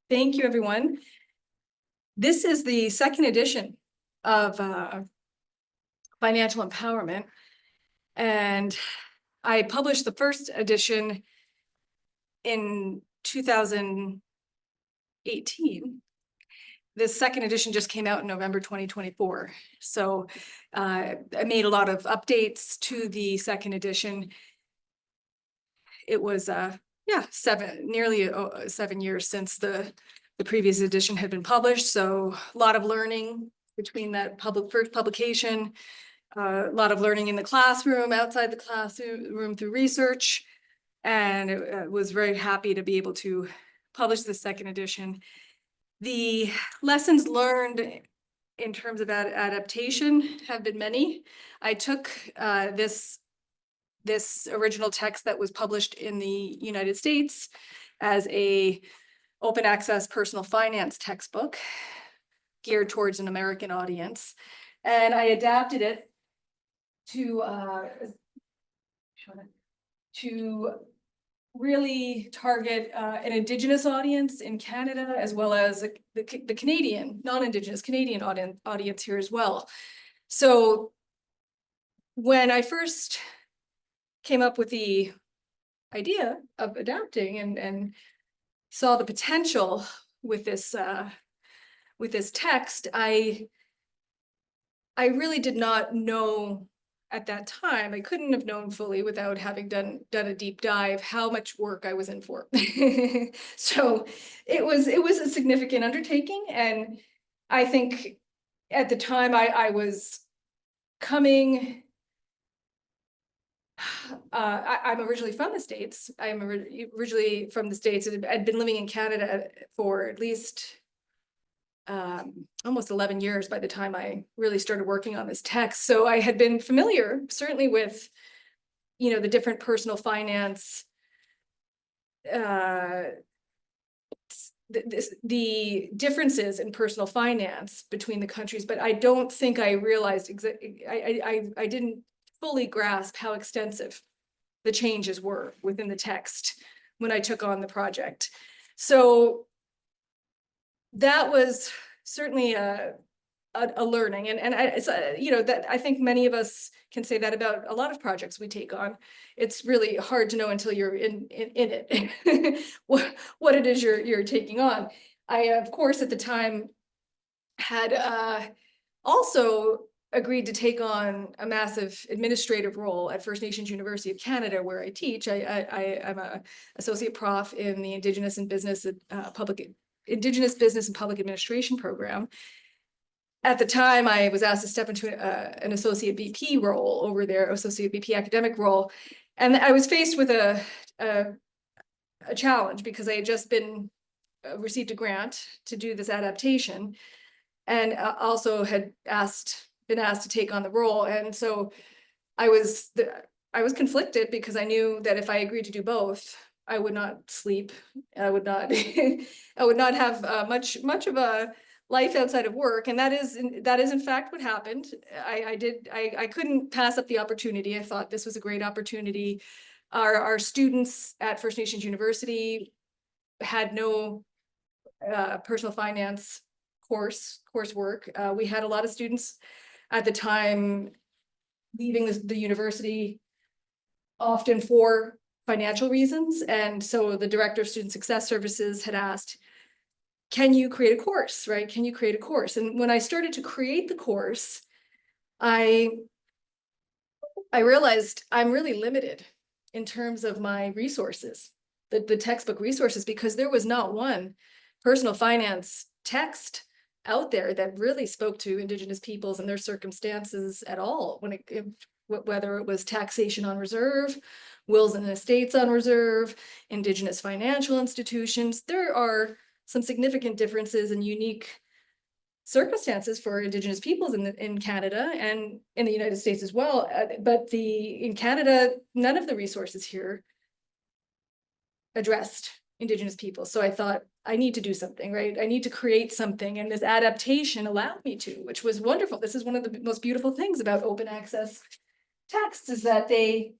Thank you, everyone. This is the second edition of Financial Empowerment. And I published the first edition in 2018. The second edition just came out in November 2024. So I made a lot of updates to the second edition. It was nearly 7 years since the previous edition had been published. So a lot of learning between that first publication, a lot of learning in the classroom, outside the classroom through research. And it was very happy to be able to publish the second edition. The lessons learned in terms of adaptation have been many. I took this original text that was published in the United States as a open access personal finance textbook geared towards an American audience. And I adapted it to really target an Indigenous audience in Canada, as well as the Canadian, non-Indigenous Canadian audience here as well. So when I first came up with the idea of adapting and saw the potential with this text, I really did not know at that time. I couldn't have known fully without having done a deep dive how much work I was in for. So it was a significant undertaking, and I think at the time I was coming. I'm originally from the States. I'm originally from the States, and I'd been living in Canada for at least almost 11 years by the time I really started working on this text. So I had been familiar, certainly, with, the different personal finance, the differences in personal finance between the countries, but I don't think I realized I didn't fully grasp how extensive the changes were within the text when I took on the project. So that was certainly a learning, and it's that I think many of us can say that about a lot of projects we take on. It's really hard to know until you're in it what it is you're taking on. I, of course, at the time had also agreed to take on a massive administrative role at First Nations University of Canada, where I teach. I'm an associate prof in the Indigenous Business and Public Administration program. At the time, I was asked to step into an associate VP role over there, associate VP academic role, and I was faced with a challenge because I had just received a grant to do this adaptation, and also had been asked to take on the role. And so I was conflicted, because I knew that if I agreed to do both, I would not sleep. I would not have much of a life outside of work. And that is in fact what happened. I couldn't pass up the opportunity. I thought this was a great opportunity. Our students at First Nations University had no personal finance coursework. We had a lot of students at the time leaving the university often for financial reasons. And so the director of student success services had asked, can you create a course, right? Can you create a course? And when I started to create the course, I realized I'm really limited in terms of my resources, the textbook resources, because there was not one personal finance text out there that really spoke to Indigenous peoples and their circumstances at all, whether it was taxation on reserve, wills and estates on reserve, Indigenous financial institutions. There are some significant differences and unique circumstances for Indigenous peoples in Canada and in the United States as well. But in Canada, none of the resources here addressed Indigenous people. So I thought, I need to do something, right? I need to create something. And this adaptation allowed me to, which was wonderful. This is one of the most beautiful things about open access texts, is that they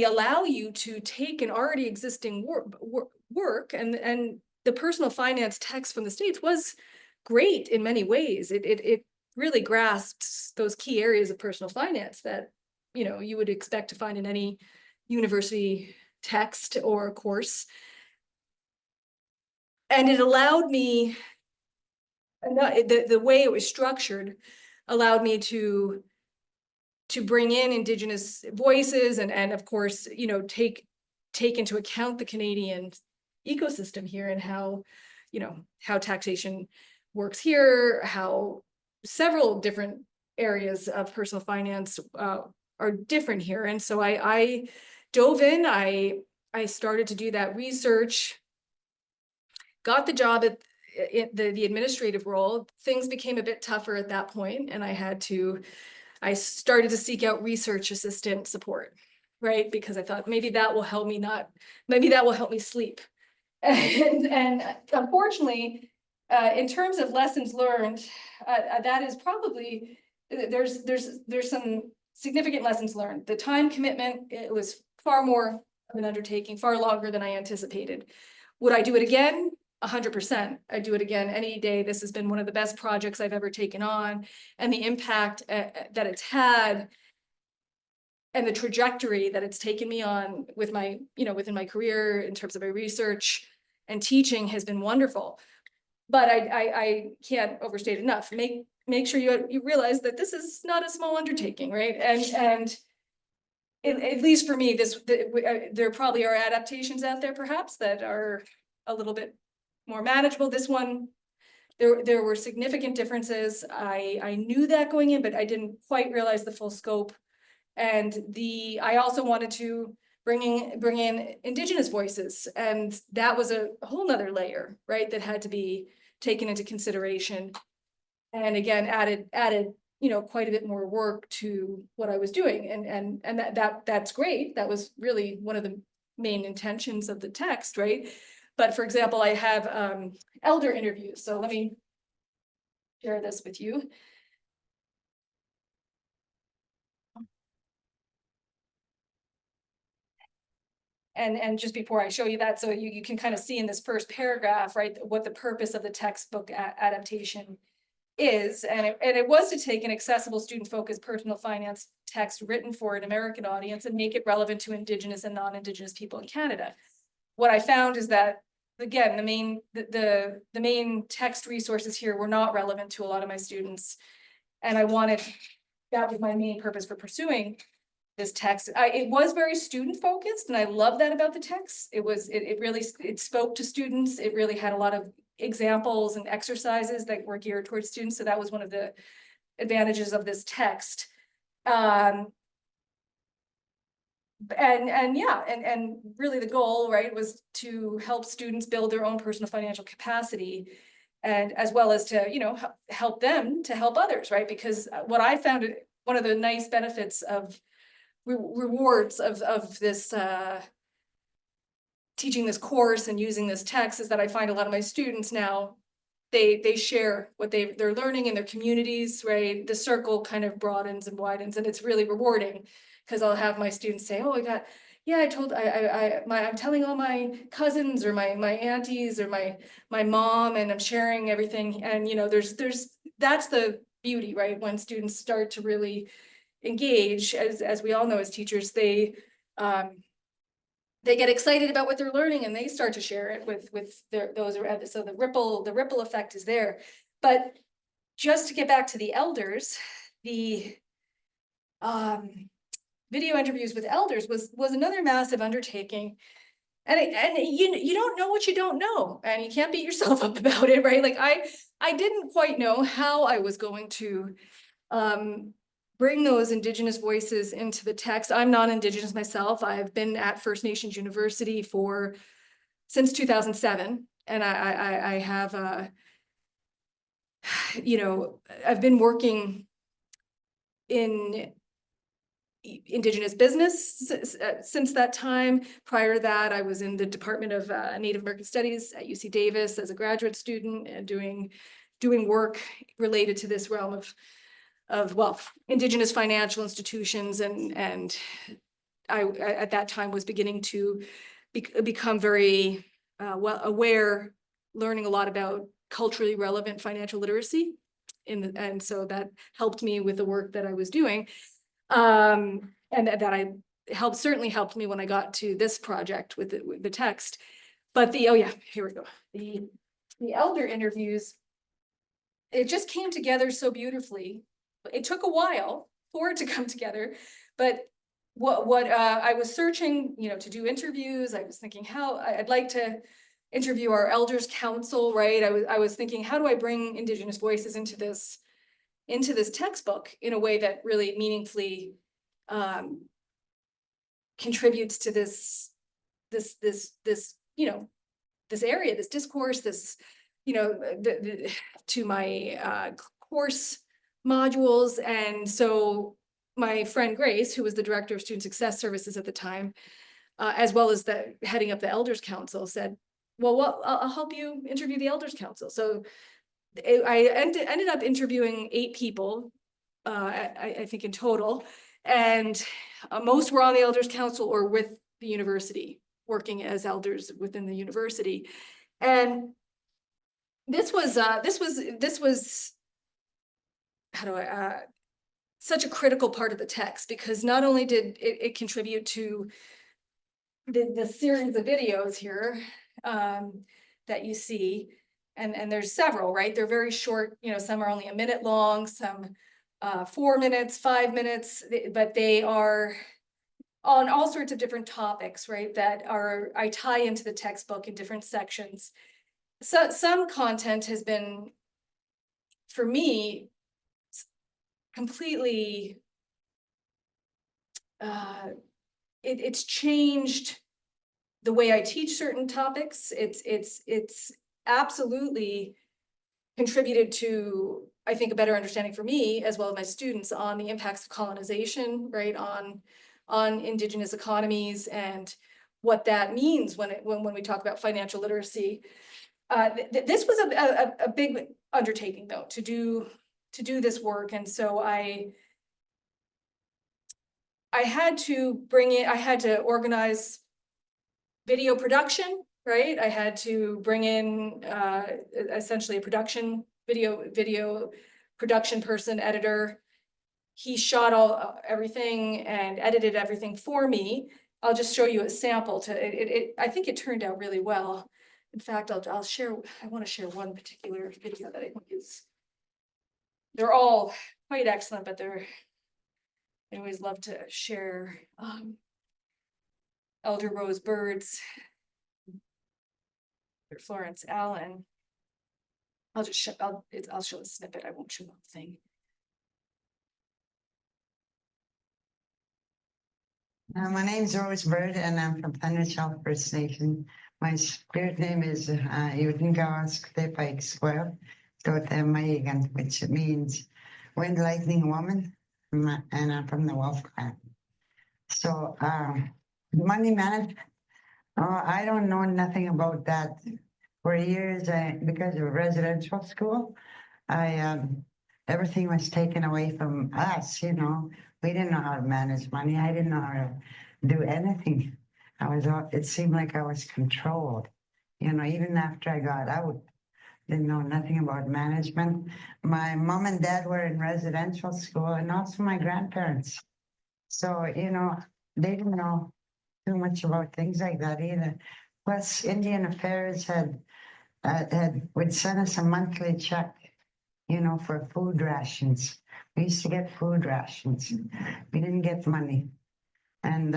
allow you to take an already existing work and the personal finance text from the States was great in many ways. It really grasps those key areas of personal finance that, you would expect to find in any university text or course. And it allowed me, the way it was structured allowed me to bring in Indigenous voices and of course, take into account the Canadian ecosystem here and how, how taxation works here, how several different areas of personal finance are different here. And so I dove in, I started to do that research, got the job at the administrative role. Things became a bit tougher at that point, and I started to seek out research assistant support, right? Because I thought maybe that will help me maybe that will help me sleep. And unfortunately, in terms of lessons learned, that is probably, there's some significant lessons learned. The time commitment, it was far more of an undertaking, far longer than I anticipated. Would I do it again? 100%. I'd do it again any day. This has been one of the best projects I've ever taken on, and the impact that it's had and the trajectory that it's taken me on with my, within my career in terms of my research and teaching has been wonderful. But I can't overstate enough. Make sure you realize that this is not a small undertaking, right? And at least for me, there probably are adaptations out there perhaps that are a little bit more manageable. This one, there were significant differences. I knew that going in, but I didn't quite realize the full scope. And I also wanted to bring in Indigenous voices, and that was a whole nother layer, right, that had to be taken into consideration. And again, added quite a bit more work to what I was doing, and that's great. That was really one of the main intentions of the text, right? But for example, I have elder interviews. So let me share this with you. And just before I show you that, so you can kind of see in this first paragraph, right, what the purpose of the textbook adaptation is. And it was to take an accessible, student-focused personal finance text written for an American audience and make it relevant to Indigenous and non-Indigenous people in Canada. What I found is that, again, the main text resources here were not relevant to a lot of my students. And that was my main purpose for pursuing this text. It was very student focused, and I love that about the text. It really spoke to students. It really had a lot of examples and exercises that were geared towards students. So that was one of the advantages of this text. And really the goal, right, was to help students build their own personal financial capacity, and as well as to, help them to help others, right? Because what I found, one of the nice benefits of rewards of this teaching this course and using this text is that I find a lot of my students now, they share what they're learning in their communities, right? The circle kind of broadens and widens, and it's really rewarding, because I'll have my students say, oh, I'm telling all my cousins or my aunties or my mom, and I'm sharing everything. And that's the beauty, right? When students start to really engage, as we all know as teachers, they get excited about what they're learning, and they start to share it with those around it. So the ripple effect is there. But just to get back to the elders, the video interviews with elders was another massive undertaking. And you don't know what you don't know, and you can't beat yourself up about it, right? Like I didn't quite know how I was going to bring those Indigenous voices into the text. I'm non-Indigenous myself. I've been at First Nations University since 2007. And I have, I've been working in Indigenous business since that time. Prior to that, I was in the Department of Native American Studies at UC Davis as a graduate student, and doing work related to this realm of Indigenous financial institutions, and I at that time was beginning to become very well aware learning a lot about culturally relevant financial literacy. And so that helped me with the work that I was doing. And certainly helped me when I got to this project with the text. But oh yeah, here we go. The elder interviews, it just came together so beautifully. It took a while for it to come together, but what I was searching, to do interviews, I was thinking how I'd like to interview our elders council, right? I was thinking, how do I bring Indigenous voices into this textbook in a way that really meaningfully contributes to this area, this discourse, to my course modules. And so my friend Grace, who was the director of Student Success Services at the time, as well as heading up the Elders Council, said, well, I'll help you interview the Elders Council. So I ended up interviewing 8 people, I think in total, and most were on the Elders Council or with the university, working as elders within the university. And this was such a critical part of the text, because not only did it contribute to the series of videos here that you see, and there's several, right? They're very short, some are only a minute long, some 4 minutes, 5 minutes, but they are on all sorts of different topics, right? That I tie into the textbook in different sections. So some content has been, for me, completely, it's changed the way I teach certain topics. It's absolutely contributed to, I think, a better understanding for me, as well as my students, on the impacts of colonization, right? On Indigenous economies and what that means when we talk about financial literacy. This was a big undertaking, though, to do this work. And so I had to organize video production, right? I had to bring in essentially a video production person, editor. He shot everything and edited everything for me. I'll just show you a sample. I think it turned out really well. In fact, I'll share. I want to share one particular video that I think they're all quite excellent, but I always love to share. Elder Rose Birds, Florence Allen. I'll show a snippet. I won't show the whole thing. My name's Rose Bird, and I'm from Thundershaw First Nation. My spirit name is Yudingawasktepaik Square, Mayagan, which means Wind Lightning Woman, and I'm from the Wolf Clan. So, money management, I don't know nothing about that. For years, because of residential school, everything was taken away from us, We didn't know how to manage money. I didn't know how to do anything. It seemed like I was controlled. Even after I got out, didn't know nothing about management. My mom and dad were in residential school, and also my grandparents. So, they didn't know too much about things like that either. Plus, Indian Affairs would send us a monthly check, for food rations. We used to get food rations. We didn't get money. And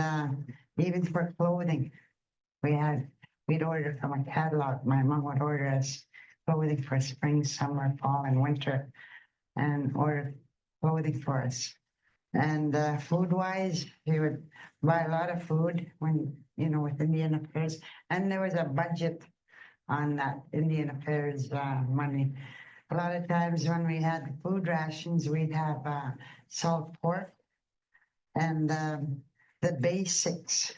even for clothing, we'd order from a catalog. My mom would order us clothing for spring, summer, fall, and winter, and order clothing for us. And food-wise, we would buy a lot of food with Indian Affairs. And there was a budget on that Indian Affairs money. A lot of times when we had food rations, we'd have salt pork and the basics: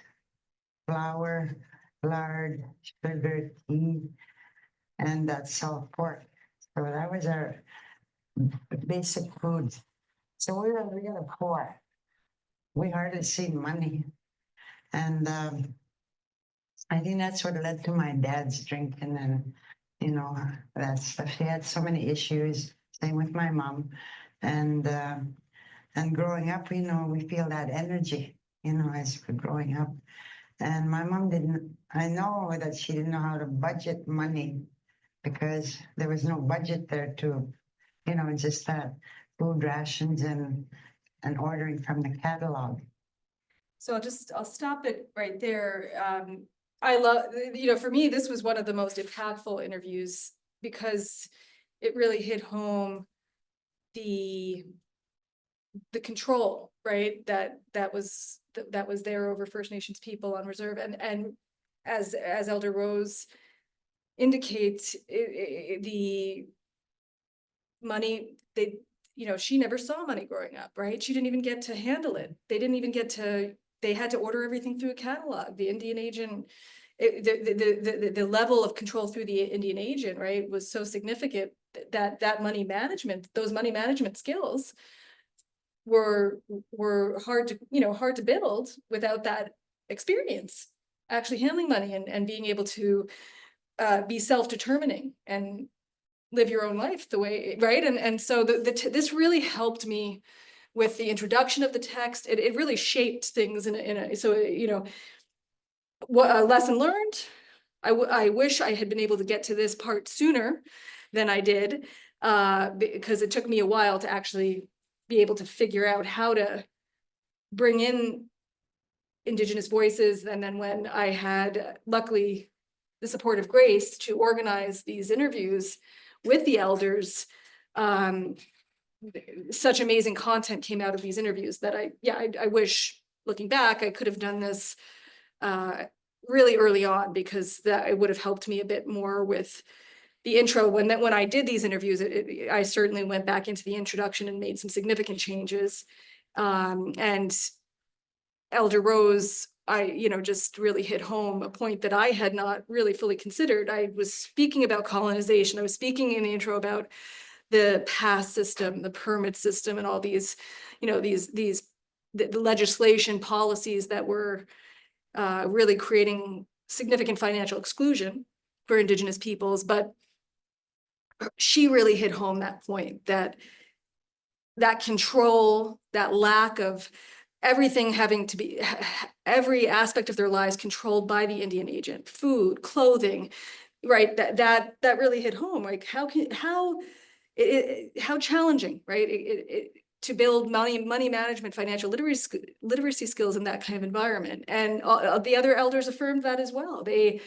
flour, lard, sugar, tea, and that salt pork. So that was our basic food. So we were really poor. We hardly seen money. And I think that's what led to my dad's drinking and you know, that stuff. She had so many issues, same with my mom. And growing up, you know, we feel that energy, you know, as we're growing up. And my mom didn't, I know that she didn't know how to budget money because there was no budget there to, you know, just that food rations and ordering from the catalog. So I'll stop it right there. I love, you know, for me, this was one of the most impactful interviews because it really hit home the control, right? That was there over First Nations people on reserve. And as Elder Rose indicates, the money, you know, she never saw money growing up, right? She didn't even get to handle it. They didn't even get to, they had to order everything through a catalog. The Indian agent, the level of control through the Indian agent, right, was so significant that money management, those money management skills were hard to build without that experience, actually handling money and being able to be self-determining and live your own life the way, right? And so this really helped me with the introduction of the text. It really shaped things so, you know, what a lesson learned. I wish I had been able to get to this part sooner than I did, because it took me a while to actually be able to figure out how to bring in Indigenous voices. And then when I had, luckily, the support of Grace to organize these interviews with the elders, such amazing content came out of these interviews that I wish, looking back, I could have done this really early on, because that it would have helped me a bit more with the intro. When I did these interviews, I certainly went back into the introduction and made some significant changes. And Elder Rose, just really hit home a point that I had not really fully considered. I was speaking about colonization. I was speaking in the intro about the pass system, the permit system, and all these, the legislation policies that were really creating significant financial exclusion for Indigenous peoples. But she really hit home that point, that control, that lack of everything having to be, every aspect of their lives controlled by the Indian agent, food, clothing, right? That really hit home. Like how challenging, right? To build money management, financial literacy skills in that kind of environment. And the other elders affirmed that as well. They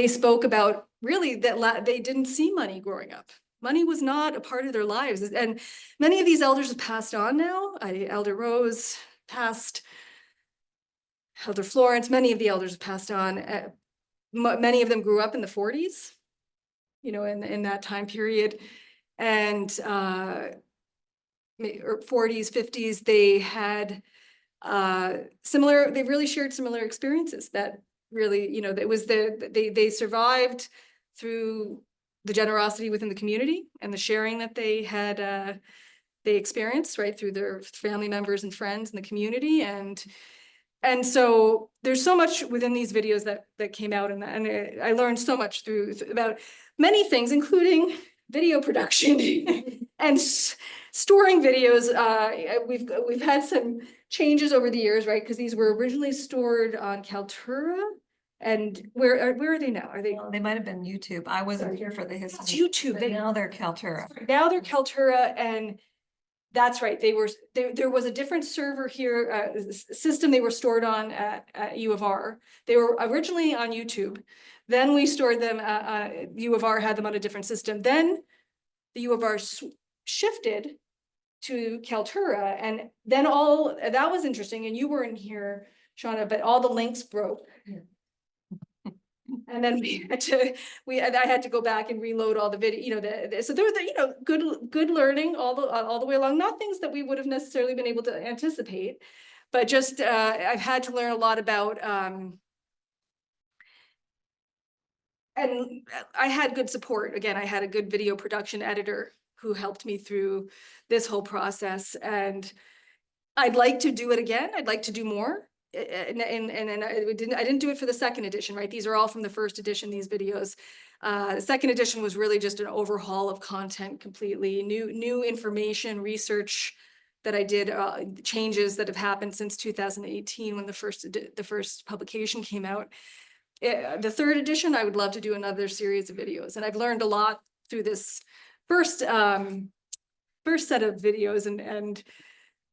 spoke about really that they didn't see money growing up. Money was not a part of their lives. And many of these elders have passed on now. Elder Rose passed, Elder Florence, many of the elders have passed on. Many of them grew up in the 40s, in that time period. And 40s, 50s, they had they really shared similar experiences that really, it was they survived through the generosity within the community and the sharing that they had they experienced, right, through their family members and friends in the community. And so there's so much within these videos that came out, and I learned so much about many things, including video production and storing videos. We've had some changes over the years, right? Because these were originally stored on Kaltura. And where are they now? Are they? Well, they might have been YouTube. I wasn't here for the history. It's YouTube. But now they're Kaltura. Now they're Kaltura, and that's right. There was a different server here, system they were stored on at U of R. They were originally on YouTube. Then we stored them, U of R had them on a different system. Then the U of R shifted to Kaltura, and then that was interesting. And you weren't here, Shauna, but all the links broke. Yeah. And then I had to go back and reload all the video, so there was good learning all the way along, not things that we would have necessarily been able to anticipate, but just I've had to learn a lot about, and I had good support. Again, I had a good video production editor who helped me through this whole process, and I'd like to do it again. I'd like to do more. I didn't do it for the second edition, right? These are all from the first edition, these videos. The second edition was really just an overhaul of content completely, new information, research that I did, changes that have happened since 2018 when the first publication came out. The third edition, I would love to do another series of videos, and I've learned a lot through this first set of videos, and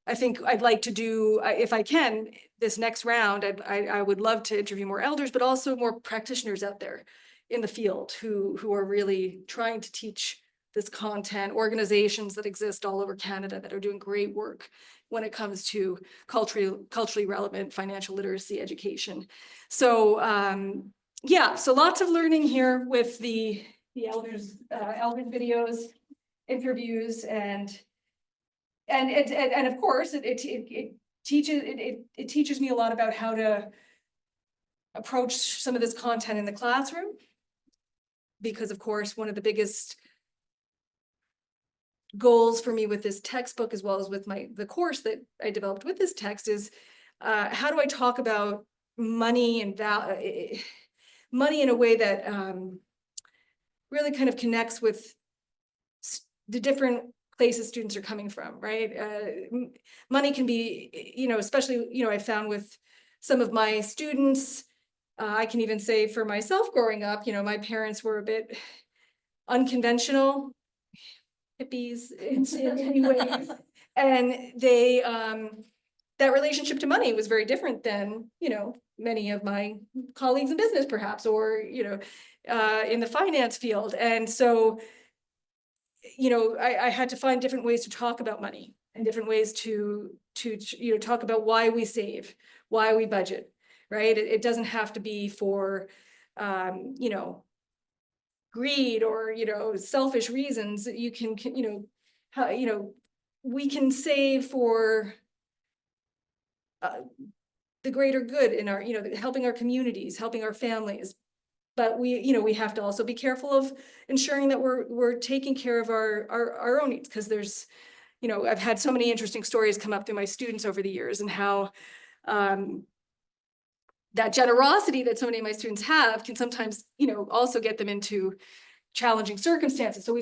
I think I'd like to do, if I can, this next round, I would love to interview more elders, but also more practitioners out there in the field who are really trying to teach this content, organizations that exist all over Canada that are doing great work when it comes to culturally relevant financial literacy education. So yeah, so lots of learning here with the elders videos, interviews, and of course it teaches me a lot about how to approach some of this content in the classroom, because of course one of the biggest goals for me with this textbook, as well as with the course that I developed with this text, is how do I talk about money and money in a way that really kind of connects with the different places students are coming from, right? Money can be, especially, I found with some of my students, I can even say for myself growing up, my parents were a bit unconventional, hippies in many ways. And they, that relationship to money was very different than, many of my colleagues in business perhaps, or, in the finance field. And so, I had to find different ways to talk about money and different ways to talk about why we save, why we budget, right? It doesn't have to be for, greed or, selfish reasons. You can, we can save for the greater good in our, helping our communities, helping our families. But we have to also be careful of ensuring that we're taking care of our own needs, because there's, I've had so many interesting stories come up through my students over the years, and how that generosity that so many of my students have can sometimes, also get them into challenging circumstances. So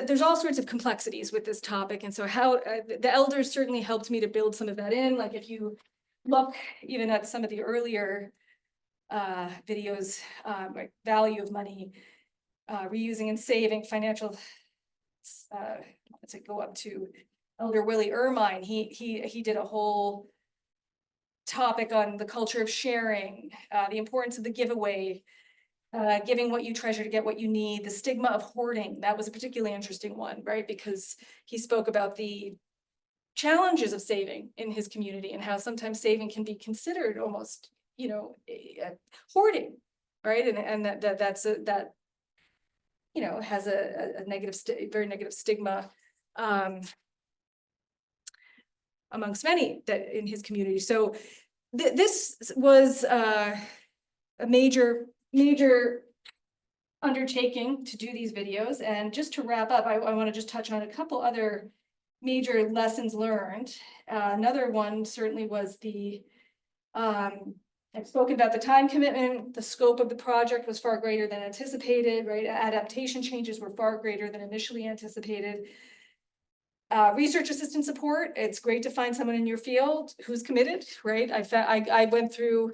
there's all sorts of complexities with this topic. And so how the elders certainly helped me to build some of that in. Like if you look even at some of the earlier videos, like value of money, reusing and saving, financial, let's go up to Elder Willie Ermine. He did a whole topic on the culture of sharing, the importance of the giveaway, giving what you treasure to get what you need, the stigma of hoarding. That was a particularly interesting one, right? Because he spoke about the challenges of saving in his community, and how sometimes saving can be considered almost, hoarding, right? And that's has a very negative stigma amongst many that in his community. So this was a major undertaking to do these videos. And just to wrap up, I want to just touch on a couple other major lessons learned. Another one certainly was I've spoken about the time commitment. The scope of the project was far greater than anticipated, right? Adaptation changes were far greater than initially anticipated. Research assistant support. It's great to find someone in your field who's committed, right? I went through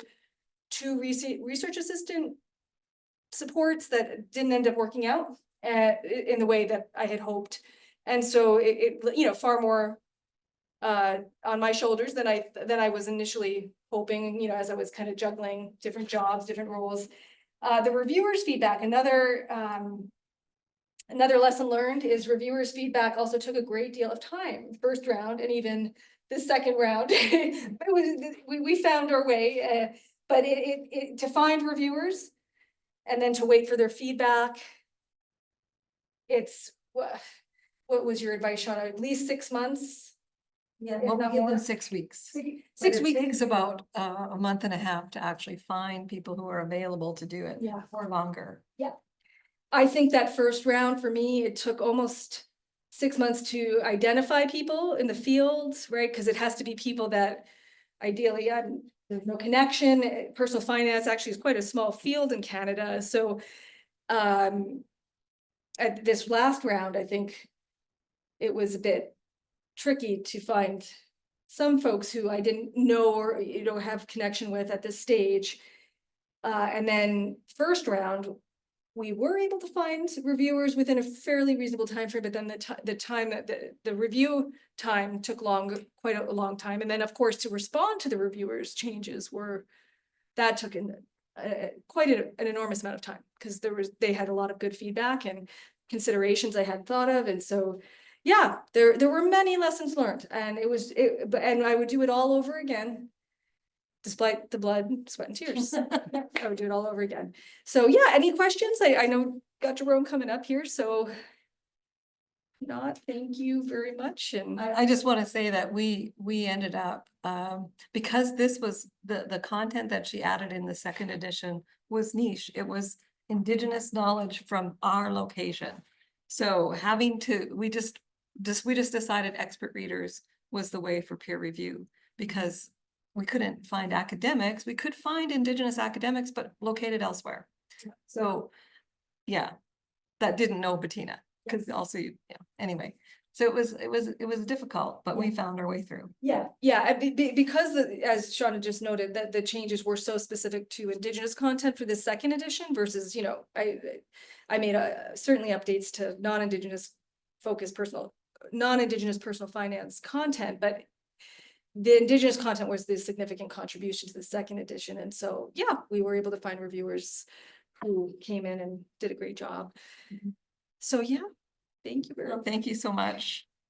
2 research assistant supports that didn't end up working out in the way that I had hoped. And so it far more on my shoulders than I was initially hoping, as I was kind of juggling different jobs, different roles. The reviewers' feedback, another lesson learned is reviewers' feedback also took a great deal of time. First round and even the second round, we found our way, but to find reviewers and then to wait for their feedback. It's what was your advice, Shauna? At least 6 months? Yeah, If well, not we give more. them 6 weeks. Six But weeks. It takes about a month and a half to actually find people who are available to do it. Yeah. Or longer. I think that first round for me, it took almost 6 months to identify people in the field, right? Because it has to be people that ideally I'm there's no connection. Personal finance actually is quite a small field in Canada, so at this last round, I think it was a bit tricky to find some folks who I didn't know or, have connection with at this stage. And then first round, we were able to find reviewers within a fairly reasonable time frame, but then the time that the review time took quite a long time. And then of course, to respond to the reviewers' changes that took quite an enormous amount of time, because they had a lot of good feedback and considerations I hadn't thought of. And so, yeah, there were many lessons learned, and and I would do it all over again. Despite the blood, sweat and tears, I would do it all over again. So yeah, any questions? I know got Jerome coming up here, so not, thank you very much. And I just want to say that we ended up, because this was the content that she added in the second edition was niche. It was Indigenous knowledge from our location. So we just decided expert readers was the way for peer review, because we couldn't find academics. We could find Indigenous academics, but located elsewhere. So yeah, that didn't know Bettina, because also, anyway. So it was difficult, but we found our way through. yeah, because as Shauna just noted, that the changes were so specific to Indigenous content for the second edition versus, I made certainly updates to non-Indigenous personal finance content, but the Indigenous content was the significant contribution to the second edition. And so, yeah, we were able to find reviewers who came in and did a great job. Mhm. So yeah, thank you very Well, much. thank you so much.